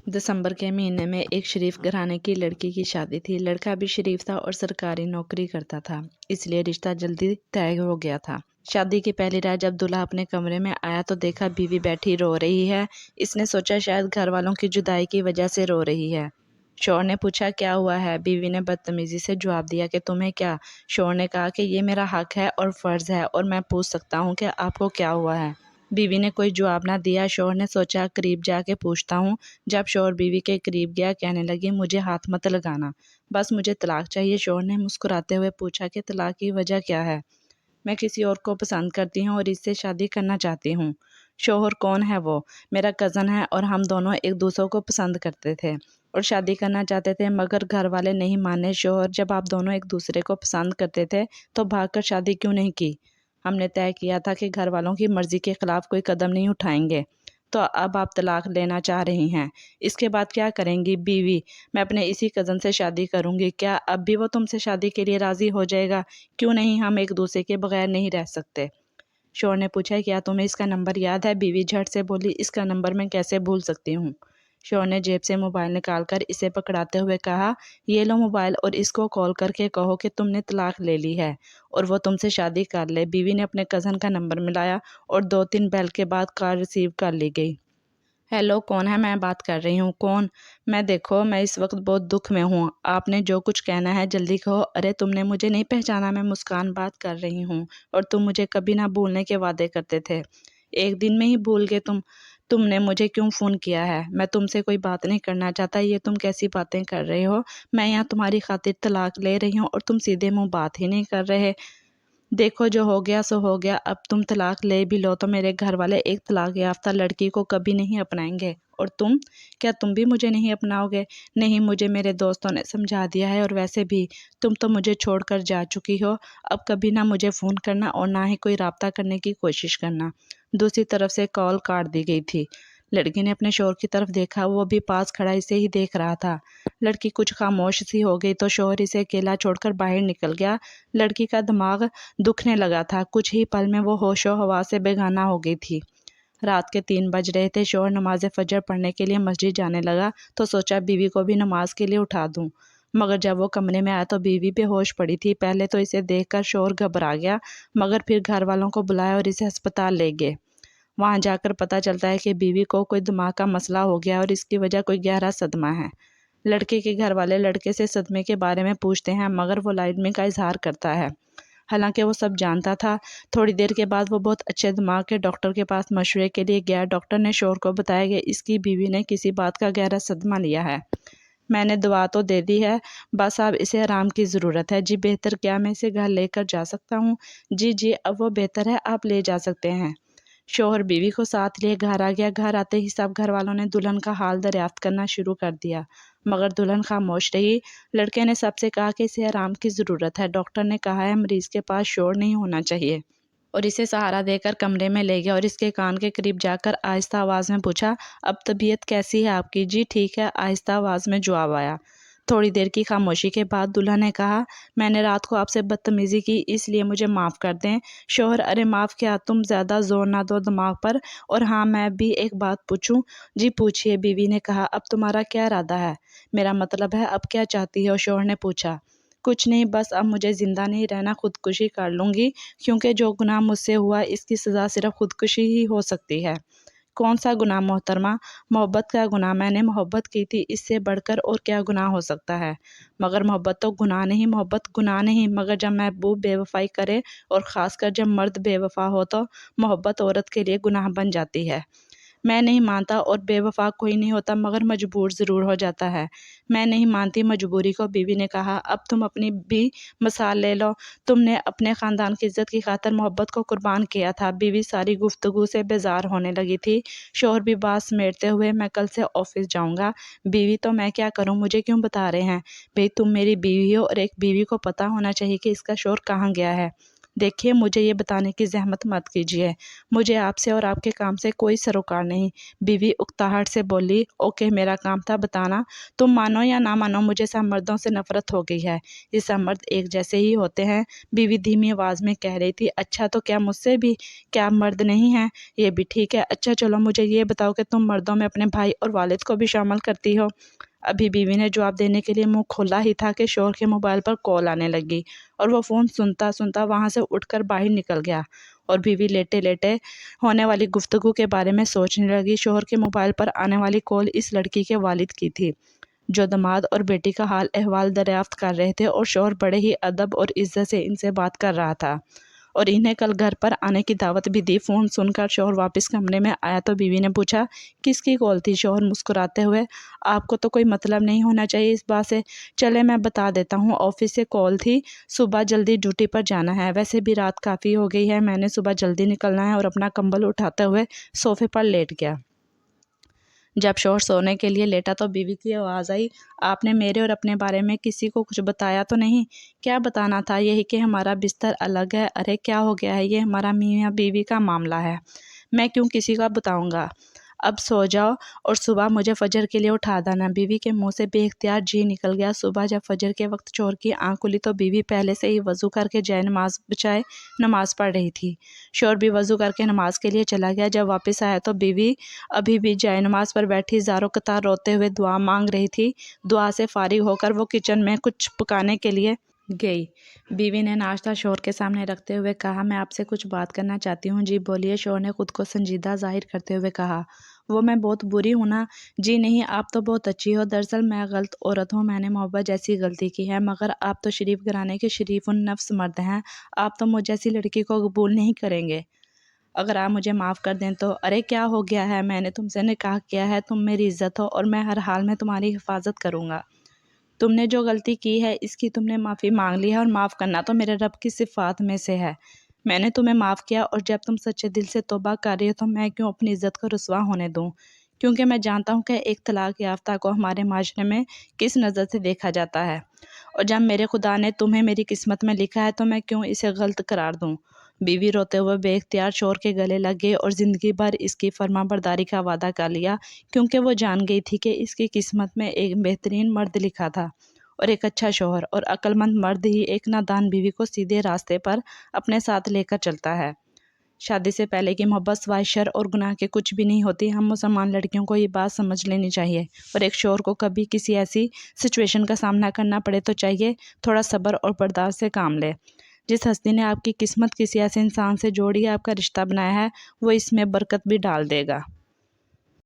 दिसंबर के महीने में एक शरीफ घराने की लड़की की शादी थी। लड़का भी शरीफ था और सरकारी नौकरी करता था, इसलिए रिश्ता जल्दी तय हो गया था। शादी की पहली रात जब दूल्हा अपने कमरे में आया तो देखा बीवी बैठी रो रही है। इसने सोचा शायद घर वालों की जुदाई की वजह से रो रही है। शौहर ने पूछा क्या हुआ है। बीवी ने बदतमीजी से जवाब दिया कि तुम्हें क्या। शौहर ने कहा कि ये मेरा हक है और फर्ज है और मैं पूछ सकता हूँ कि आपको क्या हुआ है। बीवी ने कोई जवाब ना दिया। शौहर ने सोचा करीब जाके पूछता हूँ। जब शौहर बीवी के करीब गया कहने लगी मुझे हाथ मत लगाना, बस मुझे तलाक चाहिए। शौहर ने मुस्कुराते हुए पूछा कि तलाक की वजह क्या है। मैं किसी और को पसंद करती हूँ और इससे शादी करना चाहती हूँ। शौहर कौन है वो? मेरा कज़न है और हम दोनों एक दूसरे को पसंद करते थे और शादी करना चाहते थे, मगर घर वाले नहीं माने। शौहर जब आप दोनों एक दूसरे को पसंद करते थे तो भागकर शादी क्यों नहीं की? हमने तय किया था कि घर वालों की मर्ज़ी के ख़िलाफ़ कोई कदम नहीं उठाएंगे। तो अब आप तलाक लेना चाह रही हैं, इसके बाद क्या करेंगी? बीवी, मैं अपने इसी कज़न से शादी करूँगी। क्या अब भी वो तुमसे शादी के लिए राज़ी हो जाएगा? क्यों नहीं, हम एक दूसरे के बगैर नहीं रह सकते। शौहर ने पूछा क्या तुम्हें इसका नंबर याद है? बीवी झट से बोली इसका नंबर मैं कैसे भूल सकती हूँ। शौहर ने जेब से मोबाइल निकालकर इसे पकड़ाते हुए कहा ये लो मोबाइल और इसको कॉल करके कहो कि तुमने तलाक ले ली है और वो तुमसे शादी कर ले। बीवी ने अपने कज़न का नंबर मिलाया और 2-3 बेल के बाद कॉल रिसीव कर ली गई। हेलो, कौन है? मैं बात कर रही हूँ। कौन? मैं, देखो मैं इस वक्त बहुत दुख में हूँ, आपने जो कुछ कहना है जल्दी कहो। अरे तुमने मुझे नहीं पहचाना, मैं मुस्कान बात कर रही हूँ और तुम मुझे कभी ना भूलने के वादे करते थे, एक दिन में ही भूल गए तुम। तुमने मुझे क्यों फ़ोन किया है? मैं तुमसे कोई बात नहीं करना चाहता। ये तुम कैसी बातें कर रहे हो? मैं यहाँ तुम्हारी खातिर तलाक ले रही हूँ और तुम सीधे मुँह बात ही नहीं कर रहे। देखो जो हो गया सो हो गया, अब तुम तलाक ले भी लो तो मेरे घर वाले एक तलाक याफ्ता लड़की को कभी नहीं अपनाएंगे। और तुम, क्या तुम भी मुझे नहीं अपनाओगे? नहीं, मुझे मेरे दोस्तों ने समझा दिया है और वैसे भी तुम तो मुझे छोड़कर जा चुकी हो। अब कभी ना मुझे फ़ोन करना और ना ही कोई राब्ता करने की कोशिश करना। दूसरी तरफ से कॉल काट दी गई थी। लड़की ने अपने शौहर की तरफ देखा, वो भी पास खड़ा इसे ही देख रहा था। लड़की कुछ खामोश सी हो गई तो शौहर इसे अकेला छोड़कर बाहर निकल गया। लड़की का दिमाग दुखने लगा था। कुछ ही पल में वो होशो हवास से बेगाना हो गई थी। रात के 3 बज रहे थे। शौहर नमाज़ फजर पढ़ने के लिए मस्जिद जाने लगा तो सोचा बीवी को भी नमाज के लिए उठा दूं। मगर जब वो कमरे में आया तो बीवी बेहोश पड़ी थी। पहले तो इसे देखकर शौहर घबरा गया, मगर फिर घर वालों को बुलाया और इसे अस्पताल ले गए। वहां जाकर पता चलता है कि बीवी को कोई दिमाग का मसला हो गया और इसकी वजह कोई गहरा सदमा है। लड़के के घर वाले लड़के से सदमे के बारे में पूछते हैं, मगर वो लाइटनिंग का इजहार करता है, हालांकि वो सब जानता था। थोड़ी देर के बाद वो बहुत अच्छे दिमाग के डॉक्टर के पास मशवरे के लिए गया। डॉक्टर ने शौहर को बताया कि इसकी बीवी ने किसी बात का गहरा सदमा लिया है। मैंने दवा तो दे दी है, बस अब इसे आराम की ज़रूरत है। जी बेहतर, क्या मैं इसे घर लेकर जा सकता हूँ? जी जी, अब वो बेहतर है, आप ले जा सकते हैं। शौहर बीवी को साथ लिए घर आ गया। घर आते ही सब घर वालों ने दुल्हन का हाल दरियाफ्त करना शुरू कर दिया, मगर दुल्हन खामोश रही। लड़के ने सबसे कहा कि इसे आराम की ज़रूरत है। डॉक्टर ने कहा है मरीज़ के पास शोर नहीं होना चाहिए और इसे सहारा देकर कमरे में ले गया और इसके कान के करीब जाकर आहिस्ता आवाज़ में पूछा अब तबीयत कैसी है आपकी? जी ठीक है, आहिस्ता आवाज़ में जवाब आया। थोड़ी देर की खामोशी के बाद दुल्हन ने कहा मैंने रात को आपसे बदतमीज़ी की, इसलिए मुझे माफ़ कर दें। शौहर, अरे माफ़ क्या, तुम ज़्यादा जोर ना दो दिमाग पर। और हाँ, मैं भी एक बात पूछूं? जी पूछिए, बीवी ने कहा। अब तुम्हारा क्या इरादा है? मेरा मतलब है अब क्या चाहती हो? शौहर ने पूछा। कुछ नहीं, बस अब मुझे ज़िंदा नहीं रहना, खुदकुशी कर लूँगी, क्योंकि जो गुनाह मुझसे हुआ इसकी सज़ा सिर्फ खुदकुशी ही हो सकती है। कौन सा गुनाह मोहतरमा? मोहब्बत का गुनाह। मैंने मोहब्बत की थी, इससे बढ़कर और क्या गुनाह हो सकता है? मगर मोहब्बत तो गुनाह नहीं, मोहब्बत गुनाह नहीं, मगर जब महबूब बेवफाई करे और ख़ासकर जब मर्द बेवफा हो तो मोहब्बत औरत के लिए गुनाह बन जाती है। मैं नहीं मानता और बेवफा कोई नहीं होता, मगर मजबूर ज़रूर हो जाता है। मैं नहीं मानती मजबूरी को, बीवी ने कहा। अब तुम अपनी भी मिसाल ले लो। तुमने अपने ख़ानदान की इज़्ज़त की खातिर मोहब्बत को कुर्बान किया था। बीवी सारी गुफ्तगू से बेजार होने लगी थी। शौहर भी बात समेटते हुए, मैं कल से ऑफिस जाऊंगा। बीवी, तो मैं क्या करूं, मुझे क्यों बता रहे हैं? भाई तुम मेरी बीवी हो और एक बीवी को पता होना चाहिए कि इसका शौहर कहाँ गया है। دیکھیے مجھے یہ بتانے کی زحمت مت کیجیے، مجھے آپ سے اور آپ کے کام سے کوئی سروکار نہیں۔ بیوی اکتاہٹ سے بولی، اوکے میرا کام تھا بتانا، تم مانو یا نہ مانو مجھے سب مردوں سے نفرت ہو گئی ہے، یہ سب مرد ایک جیسے ہی ہوتے ہیں۔ بیوی دھیمی آواز میں کہہ رہی تھی، اچھا تو کیا مجھ سے بھی کیا مرد نہیں ہیں؟ یہ بھی ٹھیک ہے، اچھا چلو مجھے یہ بتاؤ کہ تم مردوں میں اپنے بھائی اور والد کو بھی شامل کرتی ہو؟ ابھی بیوی نے جواب دینے کے لیے منہ کھولا ہی تھا کہ شوہر کے موبائل پر کال آنے لگی اور وہ فون سنتا سنتا وہاں سے اٹھ کر باہر نکل گیا اور بیوی لیٹے لیٹے ہونے والی گفتگو کے بارے میں سوچنے لگی۔ شوہر کے موبائل پر آنے والی کال اس لڑکی کے والد کی تھی جو داماد اور بیٹی کا حال احوال دریافت کر رہے تھے، اور شوہر بڑے ہی ادب اور عزت سے ان سے بات کر رہا تھا اور انہیں کل گھر پر آنے کی دعوت بھی دی۔ فون سن کر شوہر واپس کمرے میں آیا تو بیوی نے پوچھا، کس کی کال تھی؟ شوہر مسکراتے ہوئے، آپ کو تو کوئی مطلب نہیں ہونا چاہیے اس بات سے، چلے میں بتا دیتا ہوں، آفس سے کال تھی، صبح جلدی ڈیوٹی پر جانا ہے، ویسے بھی رات کافی ہو گئی ہے، میں نے صبح جلدی نکلنا ہے، اور اپنا کمبل اٹھاتے ہوئے صوفے پر لیٹ گیا۔ جب شوہر سونے کے لیے لیٹا تو بیوی کی آواز آئی، آپ نے میرے اور اپنے بارے میں کسی کو کچھ بتایا تو نہیں؟ کیا بتانا تھا، یہی کہ ہمارا بستر الگ ہے۔ ارے کیا ہو گیا ہے، یہ ہمارا میاں بیوی کا معاملہ ہے، میں کیوں کسی کا بتاؤں گا؟ اب سو جاؤ اور صبح مجھے فجر کے لیے اٹھا دینا۔ بیوی کے منہ سے بے اختیار جی نکل گیا۔ صبح جب فجر کے وقت شوہر کی آنکھ کھلی تو بیوی پہلے سے ہی وضو کر کے جائے نماز بچھائے نماز پڑھ رہی تھی۔ شوہر بھی وضو کر کے نماز کے لیے چلا گیا۔ جب واپس آیا تو بیوی ابھی بھی جائے نماز پر بیٹھی زاروں قطار روتے ہوئے دعا مانگ رہی تھی۔ دعا سے فارغ ہو کر وہ کچن میں کچھ پکانے کے لیے گئی۔ بیوی نے ناشتہ شوہر کے سامنے رکھتے ہوئے کہا، میں آپ سے کچھ بات کرنا چاہتی ہوں۔ جی بولیے، شوہر نے خود کو سنجیدہ ظاہر کرتے ہوئے کہا۔ وہ میں بہت بری ہوں نا؟ جی نہیں، آپ تو بہت اچھی ہو، دراصل میں غلط عورت ہوں، میں نے محبت جیسی غلطی کی ہے، مگر آپ تو شریف گھرانے کے شریف النفس مرد ہیں، آپ تو مجھ جیسی لڑکی کو قبول نہیں کریں گے، اگر آپ مجھے معاف کر دیں تو۔ ارے کیا ہو گیا ہے، میں نے تم سے نکاح کیا ہے، تم میری عزت ہو اور میں ہر حال میں تمہاری حفاظت کروں گا۔ تم نے جو غلطی کی ہے اس کی تم نے معافی مانگ لی ہے، اور معاف کرنا تو میرے رب کی صفات میں سے ہے۔ میں نے تمہیں معاف کیا، اور جب تم سچے دل سے توبہ کر رہی ہو تو میں کیوں اپنی عزت کو رسوا ہونے دوں؟ کیونکہ میں جانتا ہوں کہ ایک طلاق یافتہ کو ہمارے معاشرے میں کس نظر سے دیکھا جاتا ہے، اور جب میرے خدا نے تمہیں میری قسمت میں لکھا ہے تو میں کیوں اسے غلط قرار دوں؟ بیوی روتے ہوئے بے اختیار شوہر کے گلے لگ گئی اور زندگی بھر اس کی فرما برداری کا وعدہ کر لیا، کیونکہ وہ جان گئی تھی کہ اس کی قسمت میں ایک بہترین مرد لکھا تھا، اور ایک اچھا شوہر اور عقل مند مرد ہی ایک نادان بیوی کو سیدھے راستے پر اپنے ساتھ لے کر چلتا ہے۔ شادی سے پہلے کی محبت سوائے شر اور گناہ کے کچھ بھی نہیں ہوتی۔ ہم مسلمان لڑکیوں کو یہ بات سمجھ لینی چاہیے، اور ایک شوہر کو کبھی کسی ایسی سچویشن کا سامنا کرنا پڑے تو چاہیے تھوڑا صبر اور برداشت سے کام لے۔ جس ہستی نے آپ کی قسمت کسی ایسے انسان سے جوڑی ہے، آپ کا رشتہ بنایا ہے، وہ اس میں برکت بھی ڈال دے گا۔